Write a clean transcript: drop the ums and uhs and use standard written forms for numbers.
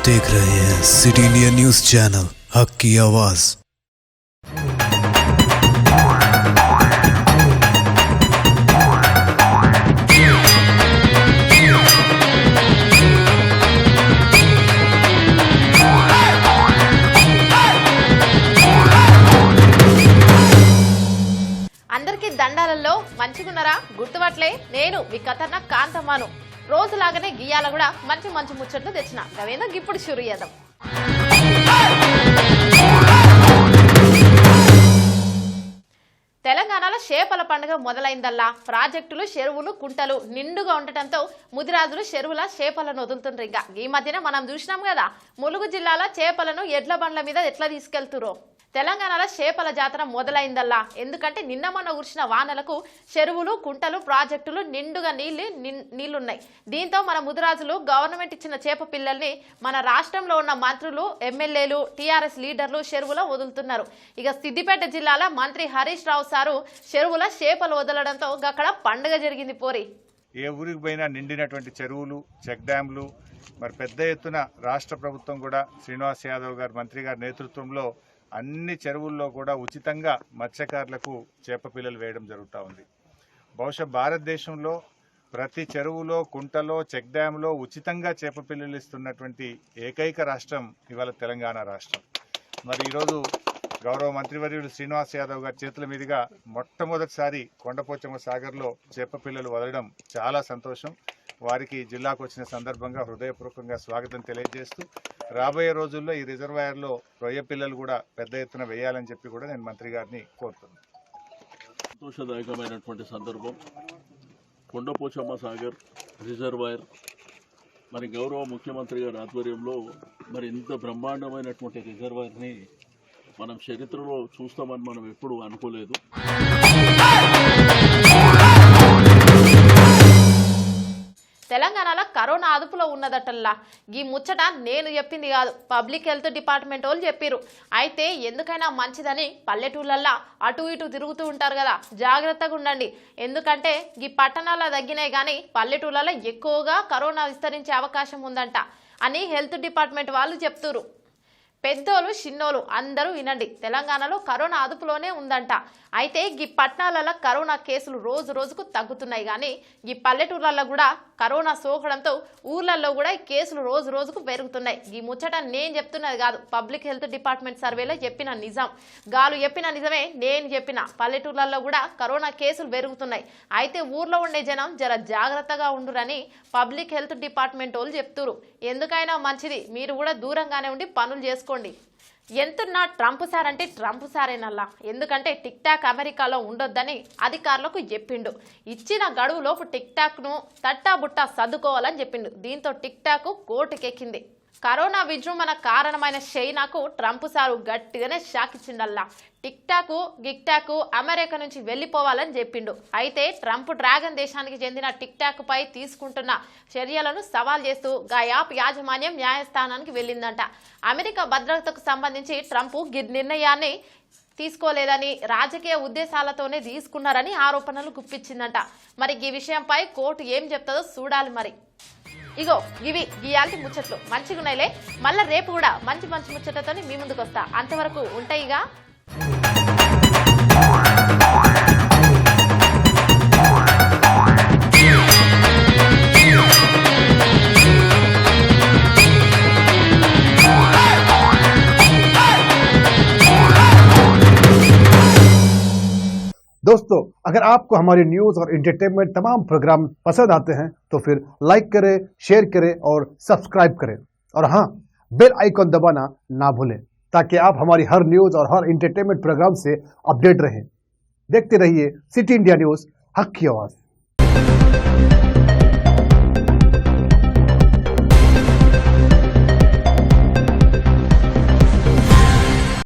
देख रहे हैं सिटी इंडिया न्यूज चैनल हक की आवाज। అందరికీ దండాలలో మంచిగున్నారా? గుర్తుపట్లే నేను మీ ఖతర్నాక్ కాంతమ్మాను. రోజులాగానే గియాల కూడా మంచి మంచి ముచ్చట్లు తెచ్చిన గవేందో ఇప్పుడు షురు చేద్దాం. తెలంగాణలో చేపల పండుగ మొదలైందల్లా ప్రాజెక్టులు, చెరువులు, కుంటలు నిండుగా ఉండటంతో ముదిరాజులు చెరువుల చేపలను వదులుతుండ్రు. ఇంకా ఈ మధ్యన మనం చూసినాం కదా, ములుగు జిల్లాలో చేపలను ఎడ్ల బండ్ల మీద ఎట్లా తీసుకెళ్తురో. తెలంగాణలో చేపల జాతర మొదలైందల్లా. ఎందుకంటే నిన్న మొన్న కురిసిన వానలకు చెరువులు, కుంటలు, ప్రాజెక్టులు నిండుగా నీళ్లున్నాయి. దీంతో మన ముదిరాజులు గవర్నమెంట్ ఇచ్చిన చేప పిల్లల్ని మన రాష్ట్రంలో ఉన్న మంత్రులు, ఎమ్మెల్యేలు, టీఆర్ఎస్ లీడర్లు చెరువులో వదులుతున్నారు. ఇక సిద్దిపేట జిల్లాలో మంత్రి హరీష్ రావు సారు చెరువుల చేపలు వదలడంతో అక్కడ పండుగ జరిగింది. పోరి ఏ ఊరికి పోయినా నిండినటువంటి చెరువులు, చెక్ డ్యాంలు, మరి పెద్ద ఎత్తున రాష్ట్ర ప్రభుత్వం కూడా శ్రీనివాస్ యాదవ్ గారు మంత్రి గారి నేతృత్వంలో అన్ని చెరువుల్లో కూడా ఉచితంగా మత్స్యకారులకు చేప పిల్లలు వేయడం జరుగుతూ ఉంది. బహుశా భారతదేశంలో ప్రతి చెరువులో, కుంటలో, చెక్ డ్యాంలో ఉచితంగా చేప పిల్లలు ఇస్తున్నటువంటి ఏకైక రాష్ట్రం ఇవాళ తెలంగాణ రాష్ట్రం. మరి ఈరోజు గౌరవ మంత్రివర్యుడు శ్రీనివాస్ యాదవ్ గారి చేతుల మీదుగా మొట్టమొదటిసారి కొండపోచమ్మ సాగర్లో చేప పిల్లలు వదలడం చాలా సంతోషం. వారికి జిల్లాకు వచ్చిన సందర్భంగా హృదయపూర్వకంగా స్వాగతం తెలియజేస్తూ రాబోయే రోజుల్లో ఈ రిజర్వాయర్లో రొయ్య పిల్లలు కూడా పెద్ద ఎత్తున వేయాలని చెప్పి కూడా నేను మంత్రి గారిని కోరుతున్నాను. సంతోషదాయకమైనటువంటి సందర్భం. కొండపోచమ్మ సాగర్ రిజర్వాయర్ మరి గౌరవ ముఖ్యమంత్రి గారి ఆధ్వర్యంలో మరి ఇంత బ్రహ్మాండమైనటువంటి రిజర్వాయర్ని మనం చరిత్రలో చూస్తామని మనం ఎప్పుడు అనుకోలేదు. తెలంగాణలో కరోనా అదుపులో ఉన్నదటల్లా. ఈ ముచ్చట నేను చెప్పింది కాదు, పబ్లిక్ హెల్త్ డిపార్ట్మెంట్ వాళ్ళు చెప్పారు. అయితే ఎందుకైనా మంచిదని పల్లెటూళ్ళల్లో అటు ఇటు తిరుగుతూ ఉంటారు కదా, జాగ్రత్తగా ఉండండి. ఎందుకంటే ఈ పట్టణాల్లో తగ్గినాయి కానీ పల్లెటూళ్ళలో ఎక్కువగా కరోనా విస్తరించే అవకాశం ఉందంట అని హెల్త్ డిపార్ట్మెంట్ వాళ్ళు చెప్తున్నారు. పెద్దోళ్ళు, చిన్నోళ్ళు అందరూ వినండి, తెలంగాణలో కరోనా అదుపులోనే ఉందంట. అయితే ఈ పట్టణాలలో కరోనా కేసులు రోజు రోజుకు తగ్గుతున్నాయి కానీ ఈ పల్లెటూర్లలో కూడా కరోనా సోకడంతో ఊర్లలో కూడా ఈ కేసులు రోజు రోజుకు పెరుగుతున్నాయి. ఈ ముచ్చట నేను చెప్తున్నది కాదు, పబ్లిక్ హెల్త్ డిపార్ట్మెంట్ సర్వేలో చెప్పిన నిజం. గాలు చెప్పిన నిజమే నేను చెప్పిన. పల్లెటూర్లలో కూడా కరోనా కేసులు పెరుగుతున్నాయి. అయితే ఊర్లో ఉండే జనం జర జాగ్రత్తగా ఉండురని పబ్లిక్ హెల్త్ డిపార్ట్మెంట్ వాళ్ళు చెప్తున్నారు. ఎందుకైనా మంచిది మీరు కూడా దూరంగానే ఉండి పనులు చేసుకోండి. ఎంతున్నా ట్రంప్ సార్ అంటే ట్రంప్ సారేనల్లా. ఎందుకంటే టిక్ టాక్ అమెరికాలో ఉండొద్దని అధికారులకు చెప్పిండు. ఇచ్చిన గడువులోపు టిక్ టాక్ను తట్టాబుట్టా సర్దుకోవాలని చెప్పిండు. దీంతో టిక్ టాక్ కోర్టుకెక్కింది. కరోనా విజృంభణ కారణమైన చైనాకు ట్రంప్ సారు గట్టిగానే shock ఇచ్చిండల్లా. Tick talk, గిక్ talk America నుంచి వెళ్లిపోవాలని చెప్పిండు. అయితే ట్రంప్ డ్రాగన్ దేశానికి చెందిన టిక్ టాక్ పై తీసుకుంటున్న చర్యలను సవాల్ చేస్తూ గా యాప్ యాజమాన్యం న్యాయస్థానానికి వెళ్లిందంట. అమెరికా భద్రతకు సంబంధించి ట్రంప్ నిర్ణయాన్ని తీసుకోలేదని, రాజకీయ ఉద్దేశాలతోనే తీసుకున్నారని ఆరోపణలు గుప్పించిందంట. మరి ఈ విషయంపై కోర్టు ఏం చెప్తుందో చూడాలి. మరి ఇగో ఇవి గీయాల్టి ముచ్చట్లు మంచిగున్నాయిలే. మళ్ళా రేపు కూడా మంచి మంచి ముచ్చట్లతో మీ ముందుకు వస్తా. అంతవరకు ఉంటాయిగా. दोस्तों, अगर आपको हमारी न्यूज और एंटरटेनमेंट तमाम प्रोग्राम पसंद आते हैं तो फिर लाइक करें, शेयर करें और सब्सक्राइब करें। और हाँ, बेल आइकॉन दबाना ना भूलें ताकि आप हमारी हर न्यूज और हर एंटरटेनमेंट प्रोग्राम से अपडेट रहें। देखते रहिए सिटी इंडिया न्यूज, हक की आवाज।